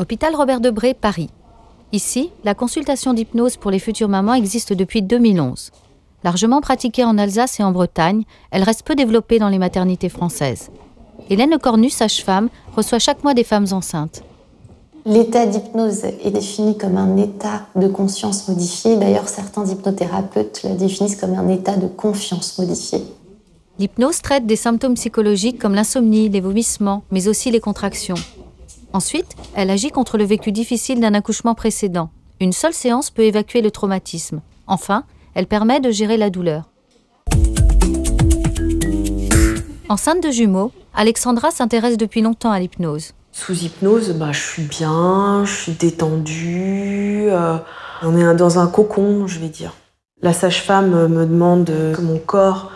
Hôpital Robert Debré, Paris. Ici, la consultation d'hypnose pour les futures mamans existe depuis 2011. Largement pratiquée en Alsace et en Bretagne, elle reste peu développée dans les maternités françaises. Hélène Cornu, sage-femme, reçoit chaque mois des femmes enceintes. L'état d'hypnose est défini comme un état de conscience modifié. D'ailleurs, certains hypnothérapeutes la définissent comme un état de confiance modifié. L'hypnose traite des symptômes psychologiques comme l'insomnie, les vomissements, mais aussi les contractions. Ensuite, elle agit contre le vécu difficile d'un accouchement précédent. Une seule séance peut évacuer le traumatisme. Enfin, elle permet de gérer la douleur. Enceinte de jumeaux, Alexandra s'intéresse depuis longtemps à l'hypnose. Sous hypnose, je suis bien, je suis détendue. On est dans un cocon, je vais dire. La sage-femme me demande que mon corps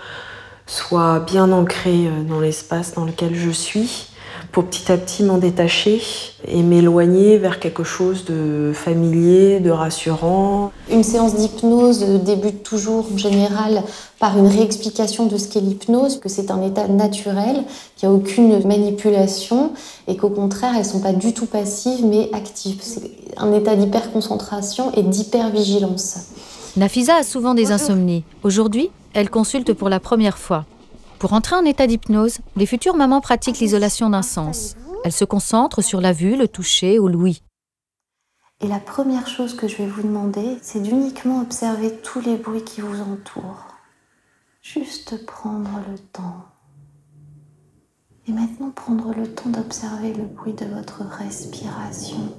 soit bien ancré dans l'espace dans lequel je suis, pour petit à petit m'en détacher et m'éloigner vers quelque chose de familier, de rassurant. Une séance d'hypnose débute toujours en général par une réexplication de ce qu'est l'hypnose, que c'est un état naturel, qu'il n'y a aucune manipulation et qu'au contraire, elles ne sont pas du tout passives mais actives. C'est un état d'hyperconcentration et d'hypervigilance. Nafisa a souvent des insomnies. Aujourd'hui, elle consulte pour la première fois. Pour entrer en état d'hypnose, les futures mamans pratiquent l'isolation d'un sens. Elles se concentrent sur la vue, le toucher ou l'ouïe. Et la première chose que je vais vous demander, c'est d'uniquement observer tous les bruits qui vous entourent. Juste prendre le temps. Et maintenant, prendre le temps d'observer le bruit de votre respiration.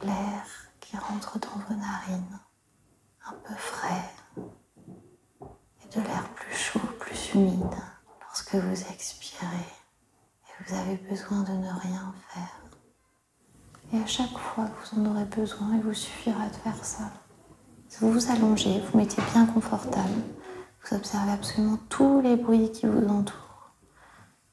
L'air qui rentre dans vos narines, un peu frais. Et de l'air plus chaud, plus humide. Lorsque vous expirez et vous avez besoin de ne rien faire. Et à chaque fois que vous en aurez besoin, il vous suffira de faire ça. Vous vous allongez, vous mettez bien confortable. Vous observez absolument tous les bruits qui vous entourent.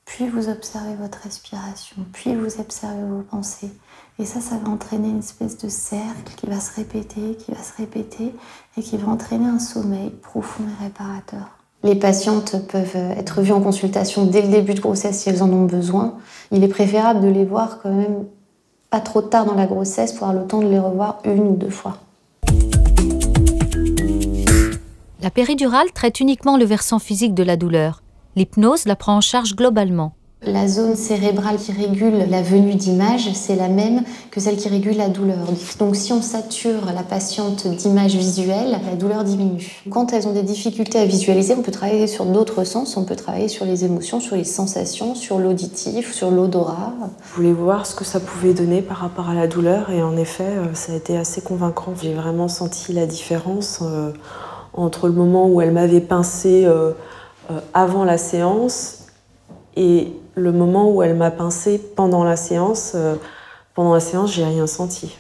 Puis vous observez votre respiration, puis vous observez vos pensées. Et ça va entraîner une espèce de cercle qui va se répéter, et qui va entraîner un sommeil profond et réparateur. Les patientes peuvent être vues en consultation dès le début de grossesse si elles en ont besoin. Il est préférable de les voir quand même pas trop tard dans la grossesse pour avoir le temps de les revoir 1 ou 2 fois. La péridurale traite uniquement le versant physique de la douleur. L'hypnose la prend en charge globalement. La zone cérébrale qui régule la venue d'images, c'est la même que celle qui régule la douleur. Donc si on sature la patiente d'images visuelles, la douleur diminue. Quand elles ont des difficultés à visualiser, on peut travailler sur d'autres sens. On peut travailler sur les émotions, sur les sensations, sur l'auditif, sur l'odorat. Je voulais voir ce que ça pouvait donner par rapport à la douleur et en effet, ça a été assez convaincant. J'ai vraiment senti la différence entre le moment où elle m'avait pincé avant la séance et le moment où elle m'a pincé pendant la séance. Pendant la séance, j'ai rien senti.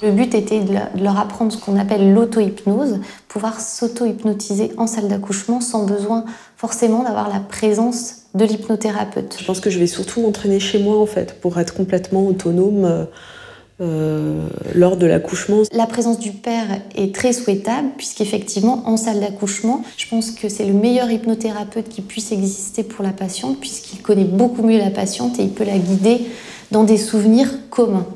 Le but était de leur apprendre ce qu'on appelle l'auto-hypnose, pouvoir s'auto-hypnotiser en salle d'accouchement sans besoin forcément d'avoir la présence de l'hypnothérapeute. Je pense que je vais surtout m'entraîner chez moi en fait, pour être complètement autonome lors de l'accouchement. La présence du père est très souhaitable puisqu'effectivement en salle d'accouchement, je pense que c'est le meilleur hypnothérapeute qui puisse exister pour la patiente puisqu'il connaît beaucoup mieux la patiente et il peut la guider dans des souvenirs communs.